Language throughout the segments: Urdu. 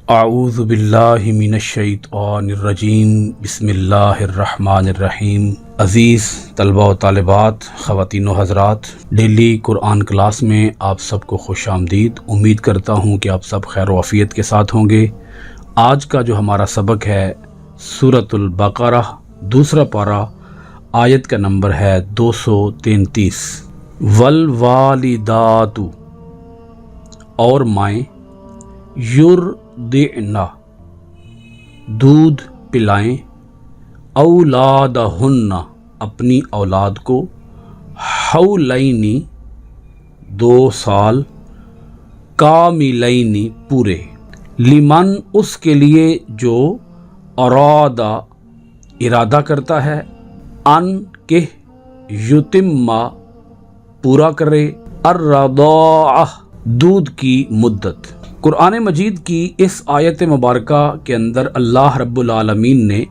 اعوذ باللہ من الشیطان الرجیم بسم اللہ الرحمن الرحیم۔ عزیز طلبہ و طالبات، خواتین و حضرات، ڈیلی قرآن کلاس میں آپ سب کو خوش آمدید۔ امید کرتا ہوں کہ آپ سب خیر و عافیت کے ساتھ ہوں گے۔ آج کا جو ہمارا سبق ہے سورۃ البقرہ، دوسرا پارہ، آیت کا نمبر ہے 233۔ والوالدات، اور مائیں، یرضعن، دودھ پلائیں، اولادہن، اپنی اولاد کو، حولین، 2 سال، کاملین، پورے، لمن، اس کے لیے جو ارادہ کرتا ہے، ان کہ یتم، پورا کرے، الرضاعہ، دودھ کی مدت۔ قرآن مجید کی اس آیت مبارکہ کے اندر اللہ رب العالمین نے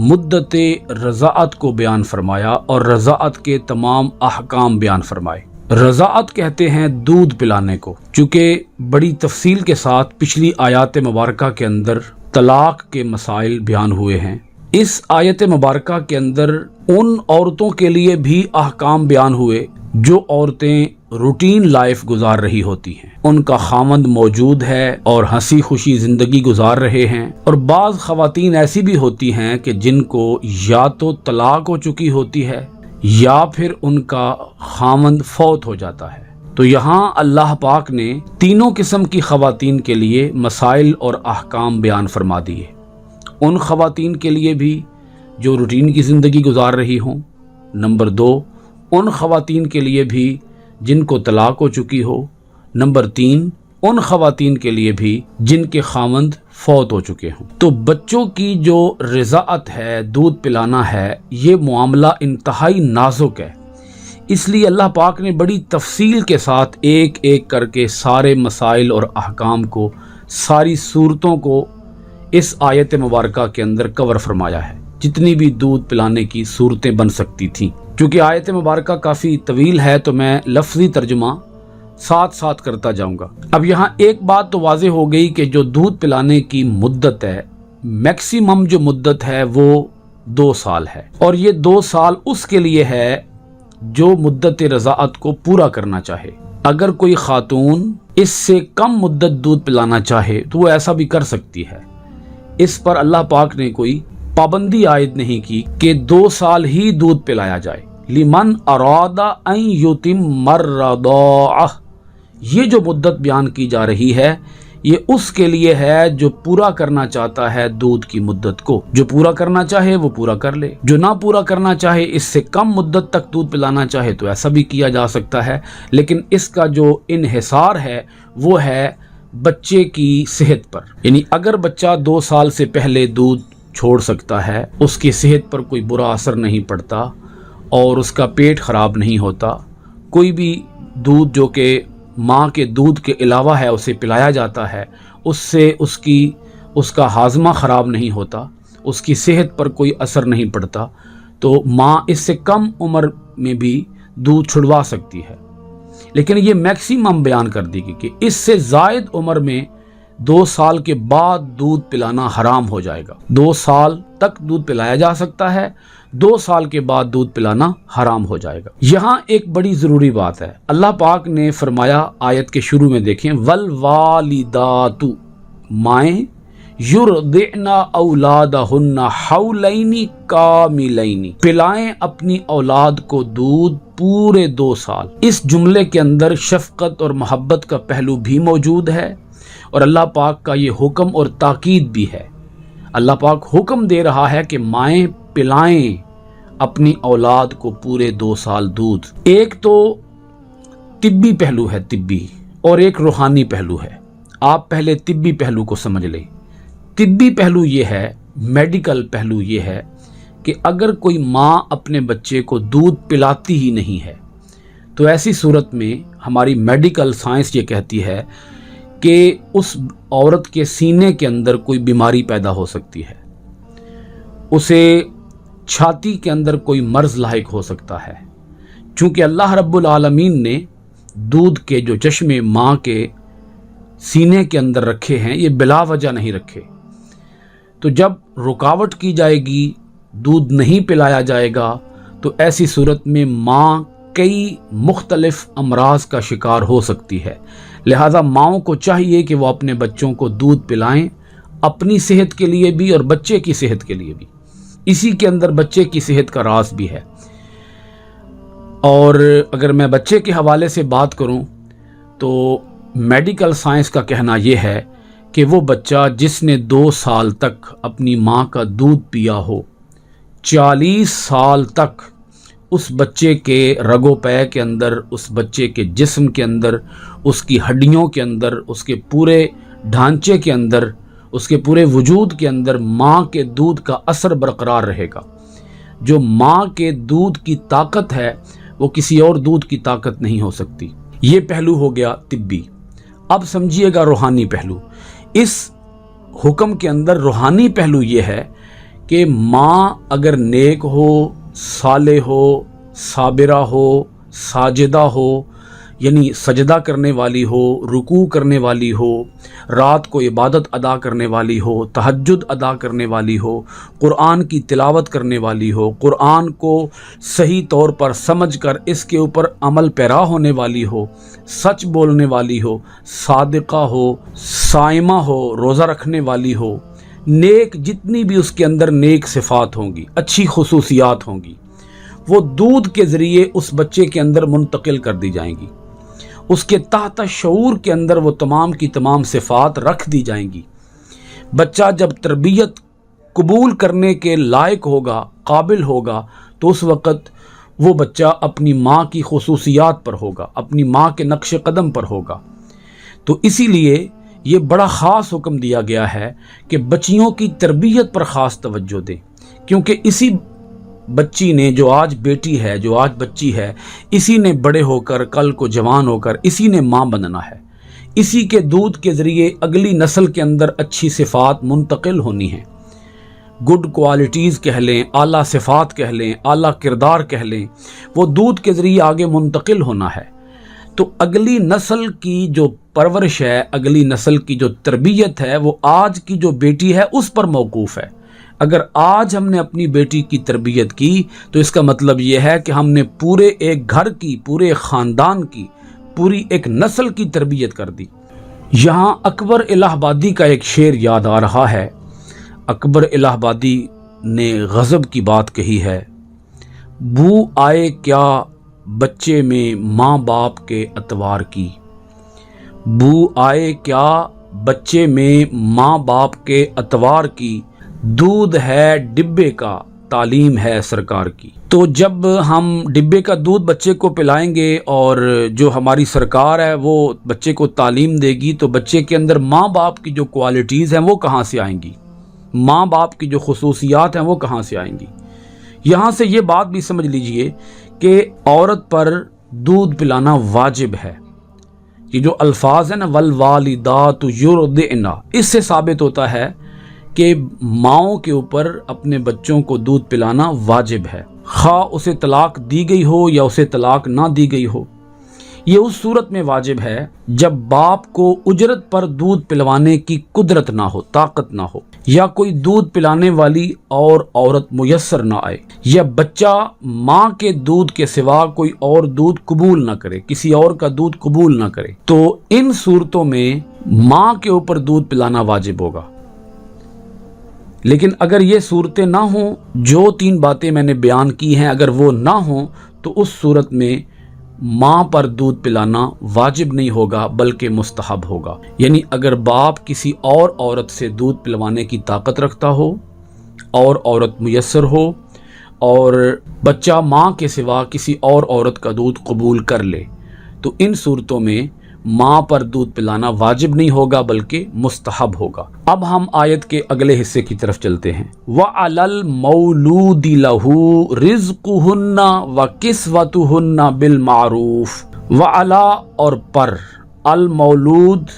مدت رضاعت کو بیان فرمایا اور رضاعت کے تمام احکام بیان فرمائے۔ رضاعت کہتے ہیں دودھ پلانے کو، چونکہ بڑی تفصیل کے ساتھ پچھلی آیات مبارکہ کے اندر طلاق کے مسائل بیان ہوئے ہیں۔ اس آیت مبارکہ کے اندر ان عورتوں کے لیے بھی احکام بیان ہوئے جو عورتیں روٹین لائف گزار رہی ہوتی ہیں، ان کا خاوند موجود ہے اور ہنسی خوشی زندگی گزار رہے ہیں، اور بعض خواتین ایسی بھی ہوتی ہیں کہ جن کو یا تو طلاق ہو چکی ہوتی ہے یا پھر ان کا خاوند فوت ہو جاتا ہے۔ تو یہاں اللہ پاک نے تینوں قسم کی خواتین کے لیے مسائل اور احکام بیان فرما دیے۔ ان خواتین کے لیے بھی جو روٹین کی زندگی گزار رہی ہوں، نمبر 2 ان خواتین کے لیے بھی جن کو طلاق ہو چکی ہو، نمبر 3 ان خواتین کے لیے بھی جن کے خاوند فوت ہو چکے ہوں۔ تو بچوں کی جو رضاعت ہے، دودھ پلانا ہے، یہ معاملہ انتہائی نازک ہے، اس لیے اللہ پاک نے بڑی تفصیل کے ساتھ ایک ایک کر کے سارے مسائل اور احکام کو، ساری صورتوں کو اس آیت مبارکہ کے اندر کور فرمایا ہے، جتنی بھی دودھ پلانے کی صورتیں بن سکتی تھیں۔ چونکہ آیت مبارکہ کافی طویل ہے تو میں لفظی ترجمہ ساتھ ساتھ کرتا جاؤں گا۔ اب یہاں ایک بات تو واضح ہو گئی کہ جو دودھ پلانے کی مدت ہے، میکسیمم جو مدت ہے وہ 2 سال ہے، اور یہ 2 سال اس کے لیے ہے جو مدت رضاعت کو پورا کرنا چاہے۔ اگر کوئی خاتون اس سے کم مدت دودھ پلانا چاہے تو وہ ایسا بھی کر سکتی ہے، اس پر اللہ پاک نے کوئی پابندی عائد نہیں کی کہ 2 سال ہی دودھ پلایا جائے۔ لمن اراد ان یتم الرضاعہ، یہ جو مدت بیان کی جا رہی ہے یہ اس کے لیے ہے جو پورا کرنا چاہتا ہے دودھ کی مدت کو۔ جو پورا کرنا چاہے وہ پورا کر لے، جو نہ پورا کرنا چاہے، اس سے کم مدت تک دودھ پلانا چاہے تو ایسا بھی کیا جا سکتا ہے، لیکن اس کا جو انحصار ہے وہ ہے بچے کی صحت پر۔ یعنی اگر بچہ 2 سال سے پہلے دودھ چھوڑ سکتا ہے، اس کی صحت پر کوئی برا اثر نہیں پڑتا اور اس کا پیٹ خراب نہیں ہوتا، کوئی بھی دودھ جو کہ ماں کے دودھ کے علاوہ ہے اسے پلایا جاتا ہے، اس سے اس کا ہاضمہ خراب نہیں ہوتا، اس کی صحت پر کوئی اثر نہیں پڑتا، تو ماں اس سے کم عمر میں بھی دودھ چھڑوا سکتی ہے۔ لیکن یہ میکسیمم بیان کر دی گئی کہ اس سے زائد عمر میں 2 سال کے بعد دودھ پلانا حرام ہو جائے گا۔ 2 سال تک دودھ پلایا جا سکتا ہے، 2 سال کے بعد دودھ پلانا حرام ہو جائے گا۔ یہاں ایک بڑی ضروری بات ہے، اللہ پاک نے فرمایا آیت کے شروع میں دیکھیں، والوالدات، مائیں، یرضعن اولادہن حولین کاملین، پلائیں اپنی اولاد کو دودھ پورے 2 سال۔ اس جملے کے اندر شفقت اور محبت کا پہلو بھی موجود ہے، اور اللہ پاک کا یہ حکم اور تاکید بھی ہے۔ اللہ پاک حکم دے رہا ہے کہ مائیں پلائیں اپنی اولاد کو پورے 2 سال دودھ۔ ایک تو طبی پہلو ہے، طبی، اور ایک روحانی پہلو ہے۔ آپ پہلے طبی پہلو کو سمجھ لیں۔ طبی پہلو یہ ہے، میڈیکل پہلو یہ ہے کہ اگر کوئی ماں اپنے بچے کو دودھ پلاتی ہی نہیں ہے تو ایسی صورت میں ہماری میڈیکل سائنس یہ کہتی ہے کہ اس عورت کے سینے کے اندر کوئی بیماری پیدا ہو سکتی ہے، اسے چھاتی کے اندر کوئی مرض لاحق ہو سکتا ہے، چونکہ اللہ رب العالمین نے دودھ کے جو چشمے ماں کے سینے کے اندر رکھے ہیں یہ بلا وجہ نہیں رکھے. تو جب رکاوٹ کی جائے گی، دودھ نہیں پلایا جائے گا، تو ایسی صورت میں ماں کئی مختلف امراض کا شکار ہو سکتی ہے. لہذا ماؤں کو چاہیے کہ وہ اپنے بچوں کو دودھ پلائیں، اپنی صحت کے لیے بھی اور بچے کی صحت کے لیے بھی. اسی کے اندر بچے کی صحت کا راز بھی ہے. اور اگر میں بچے کے حوالے سے بات کروں تو میڈیکل سائنس کا کہنا یہ ہے کہ وہ بچہ جس نے 2 سال تک اپنی ماں کا دودھ پیا ہو، 40 سال تک اس بچے کے رگ و پے کے اندر، اس بچے کے جسم کے اندر، اس کی ہڈیوں کے اندر، اس کے پورے ڈھانچے کے اندر، اس کے پورے وجود کے اندر ماں کے دودھ کا اثر برقرار رہے گا. جو ماں کے دودھ کی طاقت ہے وہ کسی اور دودھ کی طاقت نہیں ہو سکتی. یہ پہلو ہو گیا طبی. اب سمجھیے گا روحانی پہلو. اس حکم کے اندر روحانی پہلو یہ ہے کہ ماں اگر نیک ہو، صالح ہو، صابرہ ہو، ساجدہ ہو، یعنی سجدہ کرنے والی ہو، رکوع کرنے والی ہو، رات کو عبادت ادا کرنے والی ہو، تہجد ادا کرنے والی ہو، قرآن کی تلاوت کرنے والی ہو، قرآن کو صحیح طور پر سمجھ کر اس کے اوپر عمل پیرا ہونے والی ہو، سچ بولنے والی ہو، صادقہ ہو، صائمہ ہو، روزہ رکھنے والی ہو، نیک جتنی بھی اس کے اندر نیک صفات ہوں گی، اچھی خصوصیات ہوں گی، وہ دودھ کے ذریعے اس بچے کے اندر منتقل کر دی جائیں گی. اس کے تحت شعور کے اندر وہ تمام کی تمام صفات رکھ دی جائیں گی. بچہ جب تربیت قبول کرنے کے لائق ہوگا، قابل ہوگا، تو اس وقت وہ بچہ اپنی ماں کی خصوصیات پر ہوگا، اپنی ماں کے نقش قدم پر ہوگا. تو اسی لیے یہ بڑا خاص حکم دیا گیا ہے کہ بچیوں کی تربیت پر خاص توجہ دیں، کیونکہ اسی بچی نے، جو آج بیٹی ہے، جو آج بچی ہے، اسی نے بڑے ہو کر، کل کو جوان ہو کر اسی نے ماں بننا ہے. اسی کے دودھ کے ذریعے اگلی نسل کے اندر اچھی صفات منتقل ہونی ہیں. گڈ کوالٹیز کہہ لیں، اعلیٰ صفات کہہ لیں، اعلیٰ کردار کہہ لیں، وہ دودھ کے ذریعے آگے منتقل ہونا ہے. تو اگلی نسل کی جو پرورش ہے، اگلی نسل کی جو تربیت ہے، وہ آج کی جو بیٹی ہے اس پر موقوف ہے. اگر آج ہم نے اپنی بیٹی کی تربیت کی تو اس کا مطلب یہ ہے کہ ہم نے پورے ایک گھر کی، پورے خاندان کی، پوری ایک نسل کی تربیت کر دی. یہاں اکبر الہ آبادی کا ایک شعر یاد آ رہا ہے. اکبر الہ آبادی نے غضب کی بات کہی ہے، بو آئے کیا بچے میں ماں باپ کے اتوار کی، بو آئے کیا بچے میں ماں باپ کے اتوار کی، دودھ ہے ڈبے کا تعلیم ہے سرکار کی. تو جب ہم ڈبے کا دودھ بچے کو پلائیں گے اور جو ہماری سرکار ہے وہ بچے کو تعلیم دے گی، تو بچے کے اندر ماں باپ کی جو کوالٹیز ہیں وہ کہاں سے آئیں گی؟ ماں باپ کی جو خصوصیات ہیں وہ کہاں سے آئیں گی؟ یہاں سے یہ بات بھی سمجھ لیجئے کہ عورت پر دودھ پلانا واجب ہے. یہ جو الفاظ ہیں نا، والوالدات یرضعن، اس سے ثابت ہوتا ہے کہ ماؤں کے اوپر اپنے بچوں کو دودھ پلانا واجب ہے، خواہ اسے طلاق دی گئی ہو یا اسے طلاق نہ دی گئی ہو. یہ اس صورت میں واجب ہے جب باپ کو اجرت پر دودھ پلوانے کی قدرت نہ ہو، طاقت نہ ہو، یا کوئی دودھ پلانے والی اور عورت میسر نہ آئے، یا بچہ ماں کے دودھ کے سوا کوئی اور دودھ قبول نہ کرے، کسی اور کا دودھ قبول نہ کرے. تو ان صورتوں میں ماں کے اوپر دودھ پلانا واجب ہوگا. لیکن اگر یہ صورتیں نہ ہوں، جو 3 باتیں میں نے بیان کی ہیں، اگر وہ نہ ہوں تو اس صورت میں ماں پر دودھ پلانا واجب نہیں ہوگا بلکہ مستحب ہوگا. یعنی اگر باپ کسی اور عورت سے دودھ پلوانے کی طاقت رکھتا ہو اور عورت میسر ہو اور بچہ ماں کے سوا کسی اور عورت کا دودھ قبول کر لے، تو ان صورتوں میں ماں پر دودھ پلانا واجب نہیں ہوگا بلکہ مستحب ہوگا. اب ہم آیت کے اگلے حصے کی طرف چلتے ہیں. وَعَلَى الْمَوْلُودِ لَهُ رِزْقُهُنَّ وَكِسْوَتُهُنَّ بِالْمَعْرُوفِ. وَعَلَى اور پر، المولود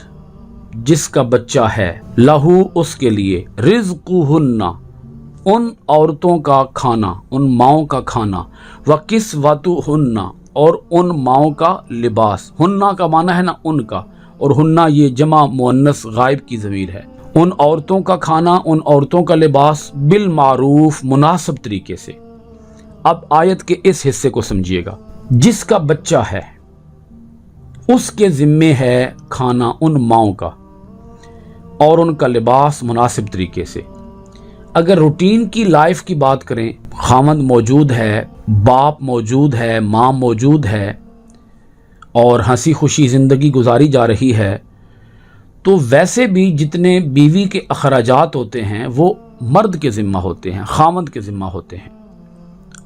جس کا بچہ ہے، لہو اس کے لیے، رزقُهُنَّ ان عورتوں کا کھانا، ان ماؤں کا کھانا، وَكِسْوَتُهُنَّ اور ان ماؤں کا لباس. ہنہ کا معنی ہے نا ان کا، اور ہنہ یہ جمع مؤنث غائب کی ضمیر ہے۔ ان عورتوں کا کھانا، ان عورتوں کا لباس بالمعروف مناسب طریقے سے۔ اب آیت کے اس حصے کو سمجھیے گا۔ جس کا بچہ ہے اس کے ذمے ہے کھانا ان ماؤں کا اور ان کا لباس مناسب طریقے سے۔ اگر روٹین کی لائف کی بات کریں، خاوند موجود ہے، باپ موجود ہے، ماں موجود ہے اور ہنسی خوشی زندگی گزاری جا رہی ہے، تو ویسے بھی جتنے بیوی کے اخراجات ہوتے ہیں وہ مرد کے ذمہ ہوتے ہیں، خاوند کے ذمہ ہوتے ہیں،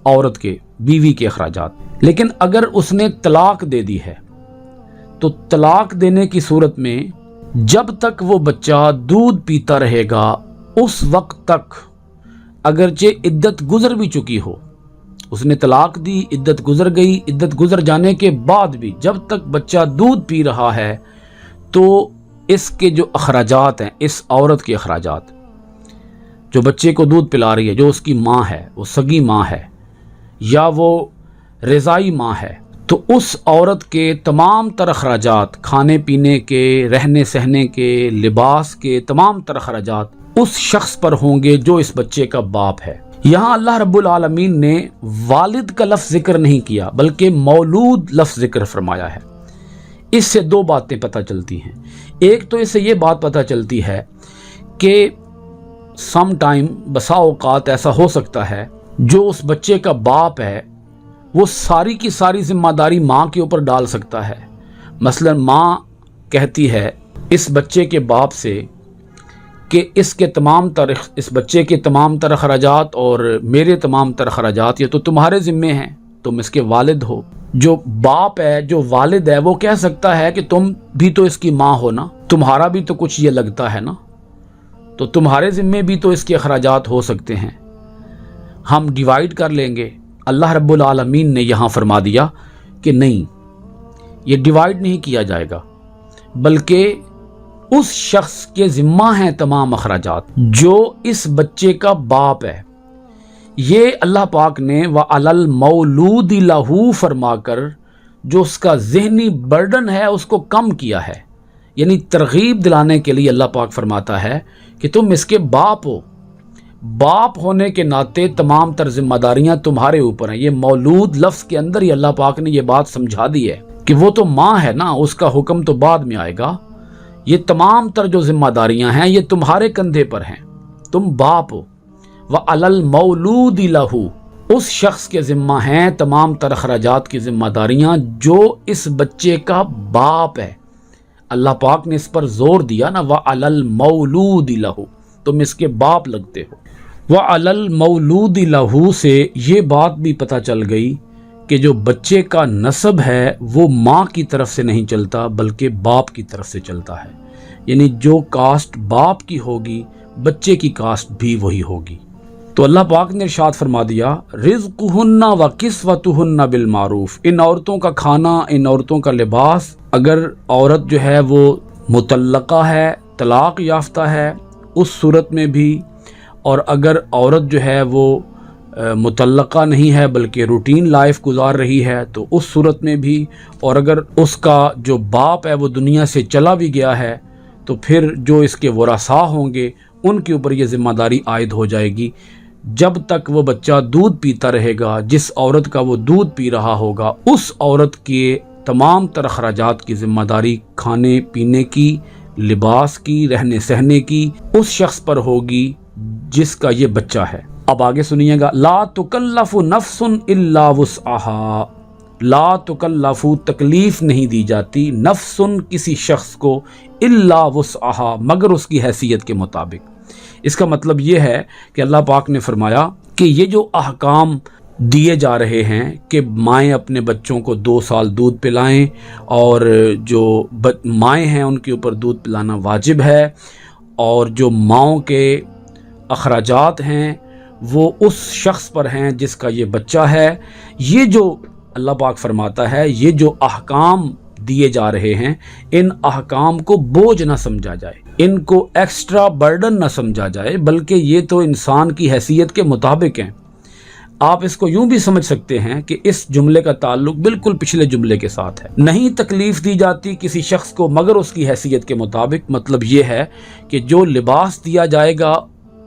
عورت کے، بیوی کے اخراجات۔ لیکن اگر اس نے طلاق دے دی ہے تو طلاق دینے کی صورت میں جب تک وہ بچہ دودھ پیتا رہے گا اس وقت تک، اگرچہ عدت گزر بھی چکی ہو، اس نے طلاق دی، عدت گزر گئی، عدت گزر جانے کے بعد بھی جب تک بچہ دودھ پی رہا ہے تو اس کے جو اخراجات ہیں، اس عورت کے اخراجات، جو بچے کو دودھ پلا رہی ہے، جو اس کی ماں ہے، وہ سگی ماں ہے یا وہ رضائی ماں ہے، تو اس عورت کے تمام تر اخراجات، کھانے پینے کے، رہنے سہنے کے، لباس کے تمام تر اخراجات اس شخص پر ہوں گے جو اس بچے کا باپ ہے۔ یہاں اللہ رب العالمین نے والد کا لفظ ذکر نہیں کیا بلکہ مولود لفظ ذکر فرمایا ہے۔ اس سے دو باتیں پتہ چلتی ہیں۔ ایک تو اس سے یہ بات پتہ چلتی ہے کہ سم ٹائم، بسا اوقات ایسا ہو سکتا ہے جو اس بچے کا باپ ہے وہ ساری کی ساری ذمہ داری ماں کے اوپر ڈال سکتا ہے۔ مثلا ماں کہتی ہے اس بچے کے باپ سے کہ اس بچے کے تمام تر اخراجات اور میرے تمام تر اخراجات یہ تو تمہارے ذمے ہیں، تم اس کے والد ہو۔ جو باپ ہے، جو والد ہے، وہ کہہ سکتا ہے کہ تم بھی تو اس کی ماں ہو نا، تمہارا بھی تو کچھ یہ لگتا ہے نا، تو تمہارے ذمے بھی تو اس کے اخراجات ہو سکتے ہیں، ہم ڈیوائیڈ کر لیں گے۔ اللہ رب العالمین نے یہاں فرما دیا کہ نہیں، یہ ڈیوائیڈ نہیں کیا جائے گا، بلکہ اس شخص کے ذمہ ہیں تمام اخراجات جو اس بچے کا باپ ہے۔ یہ اللہ پاک نے وَعَلَى الْمَوْلُودِ لَهُ فرما کر جو اس کا ذہنی برڈن ہے اس کو کم کیا ہے، یعنی ترغیب دلانے کے لیے اللہ پاک فرماتا ہے کہ تم اس کے باپ ہو، باپ ہونے کے ناطے تمام تر ذمہ داریاں تمہارے اوپر ہیں۔ یہ مولود لفظ کے اندر ہی اللہ پاک نے یہ بات سمجھا دی ہے کہ وہ تو ماں ہے نا، اس کا حکم تو بعد میں آئے گا، یہ تمام تر جو ذمہ داریاں ہیں یہ تمہارے کندھے پر ہیں، تم باپ ہو۔ وَعَلَى الْمَوْلُودِ لَهُ، اس شخص کے ذمہ ہیں تمام تر اخراجات کی ذمہ داریاں جو اس بچے کا باپ ہے۔ اللہ پاک نے اس پر زور دیا نا، وَعَلَى الْمَوْلُودِ لَهُ، تم اس کے باپ لگتے ہو۔ وَعَلَى الْمَوْلُودِ لَهُ سے یہ بات بھی پتہ چل گئی کہ جو بچے کا نسب ہے وہ ماں کی طرف سے نہیں چلتا بلکہ باپ کی طرف سے چلتا ہے، یعنی جو کاسٹ باپ کی ہوگی بچے کی کاسٹ بھی وہی ہوگی۔ تو اللہ پاک نے ارشاد فرما دیا رزقہن و کسوتہن بالمعروف، ان عورتوں کا کھانا، ان عورتوں کا لباس، اگر عورت جو ہے وہ مطلقہ ہے، طلاق یافتہ ہے اس صورت میں بھی، اور اگر عورت جو ہے وہ مطلقہ نہیں ہے بلکہ روٹین لائف گزار رہی ہے تو اس صورت میں بھی، اور اگر اس کا جو باپ ہے وہ دنیا سے چلا بھی گیا ہے تو پھر جو اس کے ورثاء ہوں گے ان کے اوپر یہ ذمہ داری عائد ہو جائے گی۔ جب تک وہ بچہ دودھ پیتا رہے گا، جس عورت کا وہ دودھ پی رہا ہوگا، اس عورت کے تمام تر اخراجات کی ذمہ داری کھانے پینے کی، لباس کی، رہنے سہنے کی اس شخص پر ہوگی جس کا یہ بچہ ہے۔ اب آگے سنیے گا، لا تکلف نفس الا وسعها، لا تکلف تکلیف نہیں دی جاتی، نفس کسی شخص کو، الا وسعها مگر اس کی حیثیت کے مطابق۔ اس کا مطلب یہ ہے کہ اللہ پاک نے فرمایا کہ یہ جو احکام دیے جا رہے ہیں کہ مائیں اپنے بچوں کو 2 سال دودھ پلائیں اور جو مائیں ہیں ان کے اوپر دودھ پلانا واجب ہے، اور جو ماؤں کے اخراجات ہیں وہ اس شخص پر ہیں جس کا یہ بچہ ہے، یہ جو اللہ پاک فرماتا ہے یہ جو احکام دیے جا رہے ہیں ان احکام کو بوجھ نہ سمجھا جائے، ان کو ایکسٹرا برڈن نہ سمجھا جائے، بلکہ یہ تو انسان کی حیثیت کے مطابق ہیں۔ آپ اس کو یوں بھی سمجھ سکتے ہیں کہ اس جملے کا تعلق بالکل پچھلے جملے کے ساتھ ہے۔ نہیں تکلیف دی جاتی کسی شخص کو مگر اس کی حیثیت کے مطابق، مطلب یہ ہے کہ جو لباس دیا جائے گا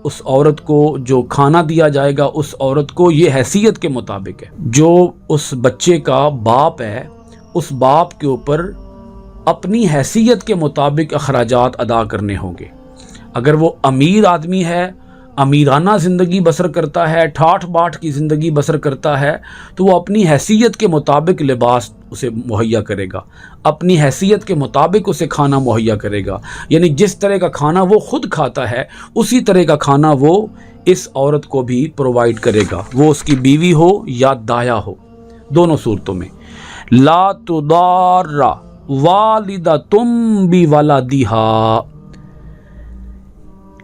اس عورت کو، جو کھانا دیا جائے گا اس عورت کو، یہ حیثیت کے مطابق ہے۔ جو اس بچے کا باپ ہے اس باپ کے اوپر اپنی حیثیت کے مطابق اخراجات ادا کرنے ہوں گے۔ اگر وہ امیر آدمی ہے، امیرانہ زندگی بسر کرتا ہے، ٹھاٹھ باٹھ کی زندگی بسر کرتا ہے، تو وہ اپنی حیثیت کے مطابق لباس اسے مہیا کرے گا، اپنی حیثیت کے مطابق اسے کھانا مہیا کرے گا۔ یعنی جس طرح کا کھانا وہ خود کھاتا ہے اسی طرح کا کھانا وہ اس عورت کو بھی پرووائڈ کرے گا، وہ اس کی بیوی ہو یا دایا ہو، دونوں صورتوں میں۔ لا تضار والدۃ بولدہا،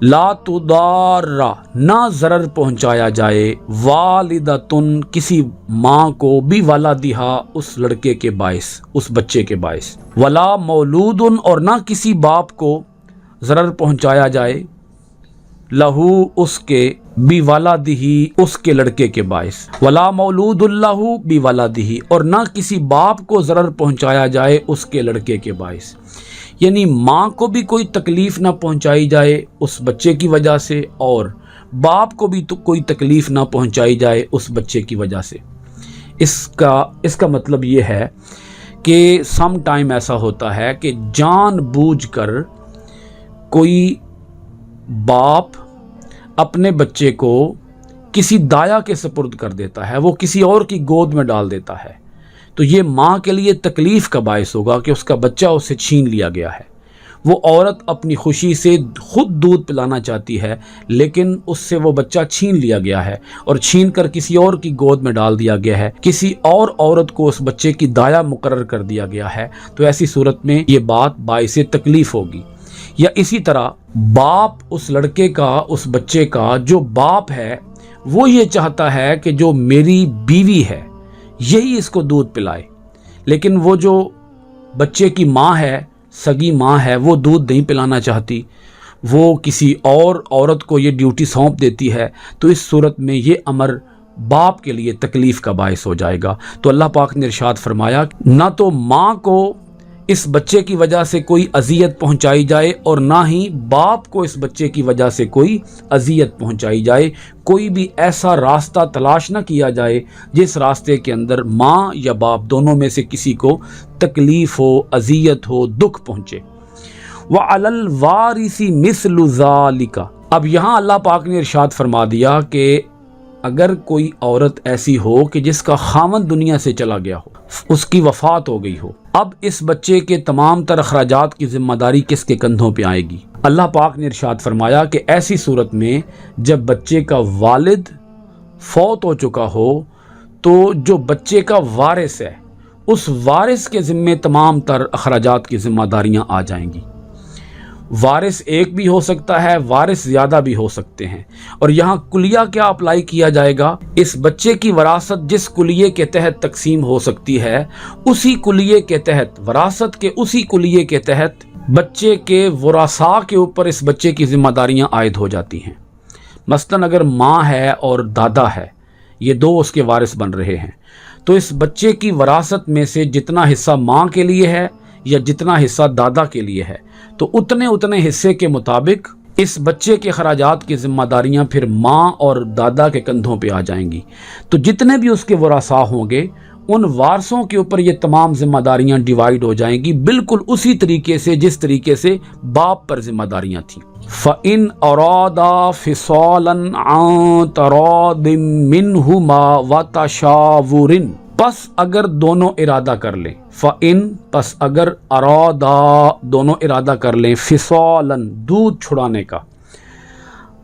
لا تضار نہ ضرر پہنچایا جائے، والدتن کسی ماں کو، بولدہا اس لڑکے کے باعث، اس بچے کے باعث، ولا مولود اور نہ کسی باپ کو ضرر پہنچایا جائے، لہو اس کے، بولدہ اس کے لڑکے کے باعث، ولا مولود لہ بولدہ اور نہ کسی باپ کو ضرر پہنچایا جائے اس کے لڑکے کے باعث۔ یعنی ماں کو بھی کوئی تکلیف نہ پہنچائی جائے اس بچے کی وجہ سے، اور باپ کو بھی تو کوئی تکلیف نہ پہنچائی جائے اس بچے کی وجہ سے۔ اس کا مطلب یہ ہے کہ سم ٹائم ایسا ہوتا ہے کہ جان بوجھ کر کوئی باپ اپنے بچے کو کسی دایا کے سپرد کر دیتا ہے، وہ کسی اور کی گود میں ڈال دیتا ہے، تو یہ ماں کے لیے تکلیف کا باعث ہوگا کہ اس کا بچہ اسے چھین لیا گیا ہے۔ وہ عورت اپنی خوشی سے خود دودھ پلانا چاہتی ہے لیکن اس سے وہ بچہ چھین لیا گیا ہے اور چھین کر کسی اور کی گود میں ڈال دیا گیا ہے، کسی اور عورت کو اس بچے کی دایا مقرر کر دیا گیا ہے، تو ایسی صورت میں یہ بات باعث تکلیف ہوگی۔ یا اسی طرح باپ اس لڑکے کا، اس بچے کا جو باپ ہے وہ یہ چاہتا ہے کہ جو میری بیوی ہے یہی اس کو دودھ پلائے، لیکن وہ جو بچے کی ماں ہے، سگی ماں ہے، وہ دودھ نہیں پلانا چاہتی، وہ کسی اور عورت کو یہ ڈیوٹی سونپ دیتی ہے، تو اس صورت میں یہ امر باپ کے لیے تکلیف کا باعث ہو جائے گا۔ تو اللہ پاک نے ارشاد فرمایا نہ تو ماں کو اس بچے کی وجہ سے کوئی اذیت پہنچائی جائے اور نہ ہی باپ کو اس بچے کی وجہ سے کوئی اذیت پہنچائی جائے، کوئی بھی ایسا راستہ تلاش نہ کیا جائے جس راستے کے اندر ماں یا باپ دونوں میں سے کسی کو تکلیف ہو، اذیت ہو، دکھ پہنچے۔ وَعَلَى الْوَارِثِ مِثْلُ ذَلِكَ، اب یہاں اللہ پاک نے ارشاد فرما دیا کہ اگر کوئی عورت ایسی ہو کہ جس کا خاوند دنیا سے چلا گیا ہو، اس کی وفات ہو گئی ہو، اب اس بچے کے تمام تر اخراجات کی ذمہ داری کس کے کندھوں پہ آئے گی؟ اللہ پاک نے ارشاد فرمایا کہ ایسی صورت میں جب بچے کا والد فوت ہو چکا ہو تو جو بچے کا وارث ہے اس وارث کے ذمے تمام تر اخراجات کی ذمہ داریاں آ جائیں گی۔ وارث ایک بھی ہو سکتا ہے، وارث زیادہ بھی ہو سکتے ہیں، اور یہاں کلیہ کیا اپلائی کیا جائے گا؟ اس بچے کی وراثت جس کلیے کے تحت تقسیم ہو سکتی ہے اسی کلیے کے تحت، وراثت کے اسی کلیے کے تحت بچے کے ورثاء کے اوپر اس بچے کی ذمہ داریاں عائد ہو جاتی ہیں۔ مثلاً اگر ماں ہے اور دادا ہے، یہ دو اس کے وارث بن رہے ہیں، تو اس بچے کی وراثت میں سے جتنا حصہ ماں کے لیے ہے یا جتنا حصہ دادا کے لیے ہے، تو اتنے حصے کے مطابق اس بچے کے اخراجات کی ذمہ داریاں پھر ماں اور دادا کے کندھوں پہ آ جائیں گی۔ تو جتنے بھی اس کے ورثاء ہوں گے ان وارثوں کے اوپر یہ تمام ذمہ داریاں ڈیوائیڈ ہو جائیں گی، بالکل اسی طریقے سے جس طریقے سے باپ پر ذمہ داریاں تھیں۔ فَإِنْ أَرَادَا فِصَالًا عَنْ تَرَاضٍ مِّنْهُمَا وَتَشَاوُرٍ، پس اگر دونوں ارادہ کر لیں، فَإِن پس اگر ارادا دونوں ارادہ کر لیں، فِصَالًا دودھ چھڑانے کا،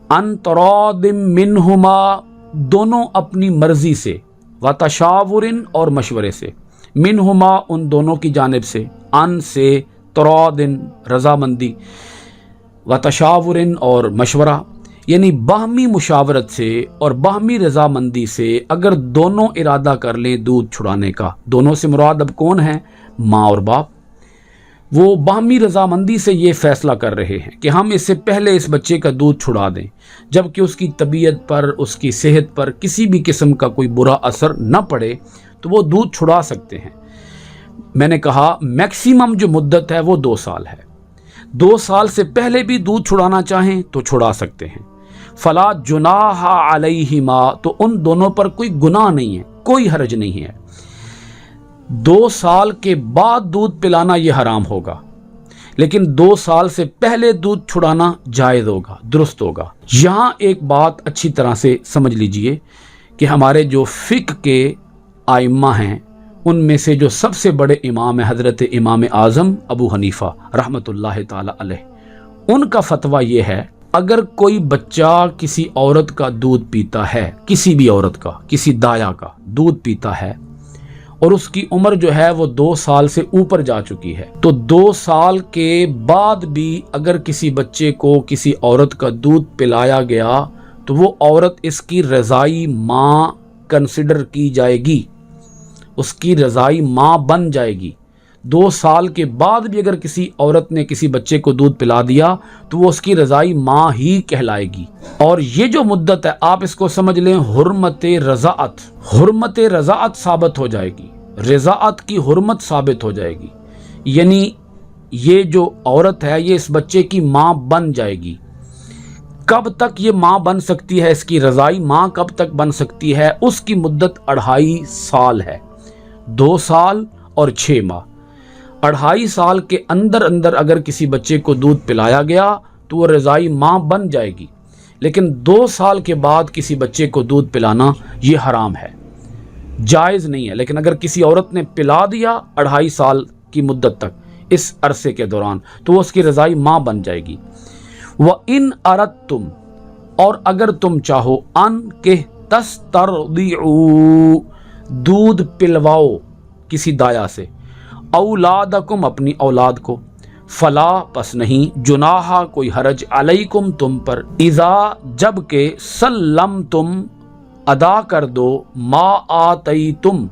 عَنْ تَرَاضٍ مِّنْهُمَا دونوں اپنی مرضی سے، وَتَشَاوُرٍ اور مشورے سے، مِّنْهُمَا ان دونوں کی جانب سے، عَن سے، تَرَاضٍ رضامندی، وَتَشَاوُرٍ اور مشورہ، یعنی باہمی مشاورت سے اور باہمی رضامندی سے اگر دونوں ارادہ کر لیں دودھ چھڑانے کا۔ دونوں سے مراد اب کون ہیں؟ ماں اور باپ۔ وہ باہمی رضامندی سے یہ فیصلہ کر رہے ہیں کہ ہم اس سے پہلے اس بچے کا دودھ چھڑا دیں جبکہ اس کی طبیعت پر، اس کی صحت پر کسی بھی قسم کا کوئی برا اثر نہ پڑے تو وہ دودھ چھڑا سکتے ہیں۔ میں نے کہا میکسیمم جو مدت ہے وہ 2 سال ہے۔ 2 سال سے پہلے بھی دودھ چھڑانا چاہیں تو چھڑا سکتے ہیں۔ فلا جناح علیہما، تو ان دونوں پر کوئی گناہ نہیں ہے، کوئی حرج نہیں ہے۔ 2 سال کے بعد دودھ پلانا یہ حرام ہوگا، لیکن 2 سال سے پہلے دودھ چھڑانا جائز ہوگا، درست ہوگا۔ یہاں ایک بات اچھی طرح سے سمجھ لیجئے کہ ہمارے جو فقہ کے ائمہ ہیں ان میں سے جو سب سے بڑے امام ہیں حضرت امام اعظم ابو حنیفہ رحمۃ اللہ تعالی علیہ، ان کا فتویٰ یہ ہے اگر کوئی بچہ کسی عورت کا دودھ پیتا ہے، کسی بھی عورت کا، کسی دایا کا دودھ پیتا ہے اور اس کی عمر جو ہے وہ 2 سال سے اوپر جا چکی ہے، تو 2 سال کے بعد بھی اگر کسی بچے کو کسی عورت کا دودھ پلایا گیا تو وہ عورت اس کی رضائی ماں کنسیڈر کی جائے گی، اس کی رضائی ماں بن جائے گی۔ 2 سال کے بعد بھی اگر کسی عورت نے کسی بچے کو دودھ پلا دیا تو وہ اس کی رضائی ماں ہی کہلائے گی۔ اور یہ جو مدت ہے آپ اس کو سمجھ لیں حرمت رضاعت، حرمت رضاعت ثابت ہو جائے گی، رضاعت کی حرمت ثابت ہو جائے گی، یعنی یہ جو عورت ہے یہ اس بچے کی ماں بن جائے گی۔ کب تک یہ ماں بن سکتی ہے، اس کی رضائی ماں کب تک بن سکتی ہے؟ اس کی مدت 2.5 سال ہے، 2 سال اور 6 ماہ۔ 2.5 سال کے اندر اگر کسی بچے کو دودھ پلایا گیا تو وہ رضائی ماں بن جائے گی، لیکن 2 سال کے بعد کسی بچے کو دودھ پلانا یہ حرام ہے، جائز نہیں ہے۔ لیکن اگر کسی عورت نے پلا دیا 2.5 سال کی مدت تک، اس عرصے کے دوران، تو وہ اس کی رضائی ماں بن جائے گی۔ وَإِنْ أَرَدْتُمْ، اور اگر تم چاہو، ان کہ تسترضعوا، دودھ پلواؤ کسی دایا سے، اولادکم، اپنی اولاد کو، فلا، پس نہیں، جناح، کوئی حرج، علیکم، تم پر، اذا، جب کہ، سلمتم، ادا کر دو، ما آتیتم،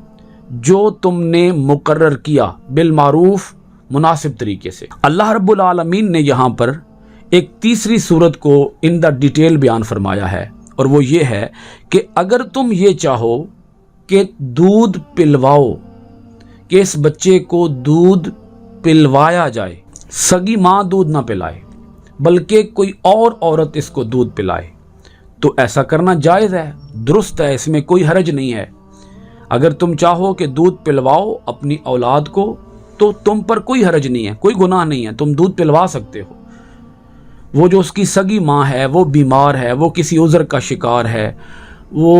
جو تم نے مقرر کیا، بالمعروف، مناسب طریقے سے۔ اللہ رب العالمین نے یہاں پر ایک تیسری صورت کو ان دا ڈیٹیل بیان فرمایا ہے، اور وہ یہ ہے کہ اگر تم یہ چاہو کہ دودھ پلواؤ، کہ اس بچے کو دودھ پلوایا جائے، سگی ماں دودھ نہ پلائے بلکہ کوئی اور عورت اس کو دودھ پلائے، تو ایسا کرنا جائز ہے، درست ہے، اس میں کوئی حرج نہیں ہے۔ اگر تم چاہو کہ دودھ پلواؤ اپنی اولاد کو تو تم پر کوئی حرج نہیں ہے، کوئی گناہ نہیں ہے، تم دودھ پلوا سکتے ہو۔ وہ جو اس کی سگی ماں ہے، وہ بیمار ہے، وہ کسی عذر کا شکار ہے، وہ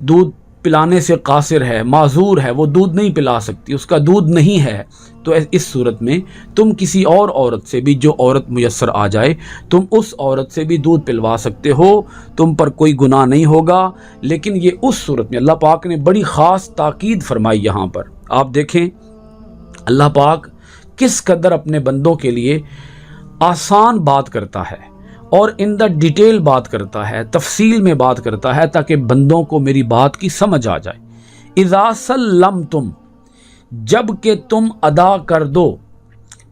دودھ پلانے سے قاصر ہے، معذور ہے، وہ دودھ نہیں پلا سکتی، اس کا دودھ نہیں ہے، تو اس صورت میں تم کسی اور عورت سے بھی، جو عورت میسر آ جائے، تم اس عورت سے بھی دودھ پلوا سکتے ہو، تم پر کوئی گناہ نہیں ہوگا۔ لیکن یہ اس صورت میں اللہ پاک نے بڑی خاص تاکید فرمائی یہاں پر۔ آپ دیکھیں اللہ پاک کس قدر اپنے بندوں کے لیے آسان بات کرتا ہے اور ان دا ڈیٹیل بات کرتا ہے، تفصیل میں بات کرتا ہے، تاکہ بندوں کو میری بات کی سمجھ آ جائے۔ اذا سلمتم، جب کہ تم ادا کر دو،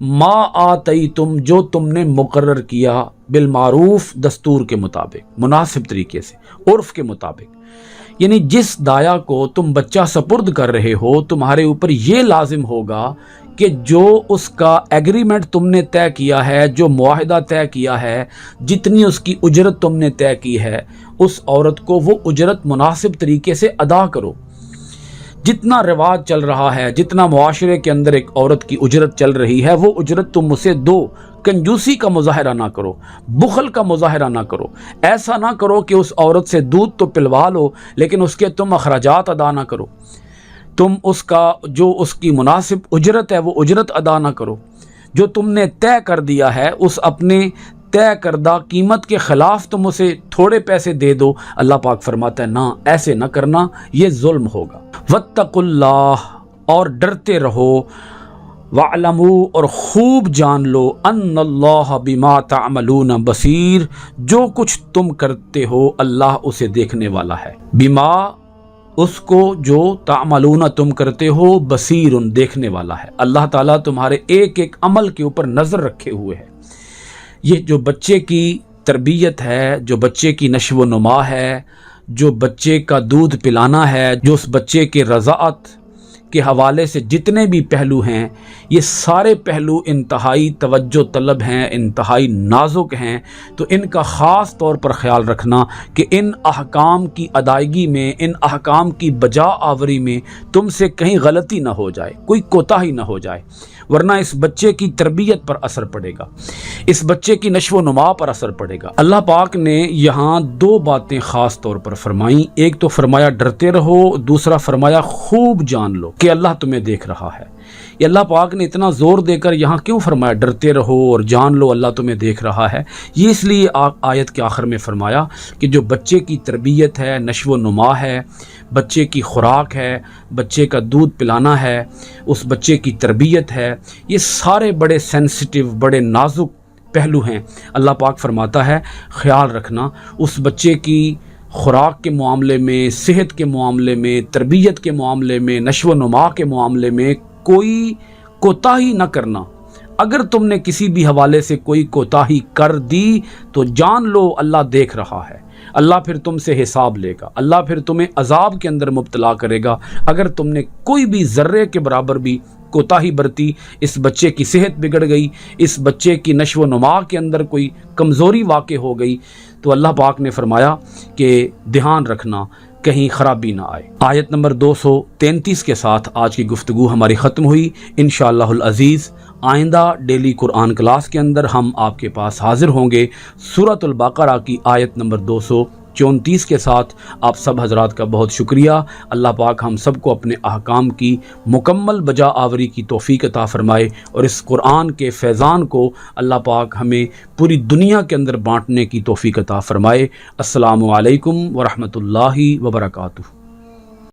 ما آتیتم، جو تم نے مقرر کیا، بالمعروف، دستور کے مطابق، مناسب طریقے سے، عرف کے مطابق، یعنی جس دایا کو تم بچہ سپرد کر رہے ہو، تمہارے اوپر یہ لازم ہوگا کہ جو اس کا ایگریمنٹ تم نے طے کیا ہے، جو معاہدہ طے کیا ہے، جتنی اس کی اجرت تم نے طے کی ہے، اس عورت کو وہ اجرت مناسب طریقے سے ادا کرو۔ جتنا رواج چل رہا ہے، جتنا معاشرے کے اندر ایک عورت کی اجرت چل رہی ہے، وہ اجرت تم اسے دو۔ کنجوسی کا مظاہرہ نہ کرو، بخل کا مظاہرہ نہ کرو، ایسا نہ کرو کہ اس عورت سے دودھ تو پلوا لو لیکن اس کے تم اخراجات ادا نہ کرو، تم اس کا جو اس کی مناسب اجرت ہے وہ اجرت ادا نہ کرو، جو تم نے طے کر دیا ہے اس اپنے طے کردہ قیمت کے خلاف تم اسے تھوڑے پیسے دے دو۔ اللہ پاک فرماتا ہے نہ، ایسے نہ کرنا، یہ ظلم ہوگا۔ واتقوا اللہ، اور ڈرتے رہو، وَاعْلَمُوا، اور خوب جان لو، ان اللہ بما تعملون بصیر، جو کچھ تم کرتے ہو اللہ اسے دیکھنے والا ہے۔ بما اس کو جو تعملون تم کرتے ہو بصیر دیکھنے والا ہے۔ اللہ تعالیٰ تمہارے ایک ایک عمل کے اوپر نظر رکھے ہوئے ہے۔ یہ جو بچے کی تربیت ہے، جو بچے کی نشو و نما ہے، جو بچے کا دودھ پلانا ہے، جو اس بچے کے رضاعت کے حوالے سے جتنے بھی پہلو ہیں، یہ سارے پہلو انتہائی توجہ طلب ہیں، انتہائی نازک ہیں۔ تو ان کا خاص طور پر خیال رکھنا کہ ان احکام کی ادائیگی میں، ان احکام کی بجا آوری میں تم سے کہیں غلطی نہ ہو جائے، کوئی کوتاہی نہ ہو جائے، ورنہ اس بچے کی تربیت پر اثر پڑے گا، اس بچے کی نشو و نما پر اثر پڑے گا۔ اللہ پاک نے یہاں دو باتیں خاص طور پر فرمائیں، ایک تو فرمایا ڈرتے رہو، دوسرا فرمایا خوب جان لو کہ اللہ تمہیں دیکھ رہا ہے۔ یہ اللہ پاک نے اتنا زور دے کر یہاں کیوں فرمایا ڈرتے رہو اور جان لو اللہ تمہیں دیکھ رہا ہے؟ یہ اس لیے آیت کے آخر میں فرمایا کہ جو بچے کی تربیت ہے، نشو و نما ہے، بچے کی خوراک ہے، بچے کا دودھ پلانا ہے، اس بچے کی تربیت ہے، یہ سارے بڑے سینسٹیو، بڑے نازک پہلو ہیں۔ اللہ پاک فرماتا ہے خیال رکھنا اس بچے کی خوراک کے معاملے میں، صحت کے معاملے میں، تربیت کے معاملے میں، نشو و نما کے معاملے میں کوئی کوتاہی نہ کرنا۔ اگر تم نے کسی بھی حوالے سے کوئی کوتاہی کر دی تو جان لو اللہ دیکھ رہا ہے، اللہ پھر تم سے حساب لے گا، اللہ پھر تمہیں عذاب کے اندر مبتلا کرے گا اگر تم نے کوئی بھی ذرے کے برابر بھی کوتاہی برتی، اس بچے کی صحت بگڑ گئی، اس بچے کی نشو و نما کے اندر کوئی کمزوری واقع ہو گئی، تو اللہ پاک نے فرمایا کہ دھیان رکھنا کہیں خرابی نہ آئے۔ آیت نمبر 233 کے ساتھ آج کی گفتگو ہماری ختم ہوئی۔ انشاءاللہ العزیز آئندہ ڈیلی قرآن کلاس کے اندر ہم آپ کے پاس حاضر ہوں گے سورۃ البقرہ کی آیت نمبر 234 کے ساتھ۔ آپ سب حضرات کا بہت شکریہ۔ اللہ پاک ہم سب کو اپنے احکام کی مکمل بجا آوری کی توفیق عطا فرمائے، اور اس قرآن کے فیضان کو اللہ پاک ہمیں پوری دنیا کے اندر بانٹنے کی توفیق عطا فرمائے۔ السلام علیکم ورحمۃ اللہ وبرکاتہ۔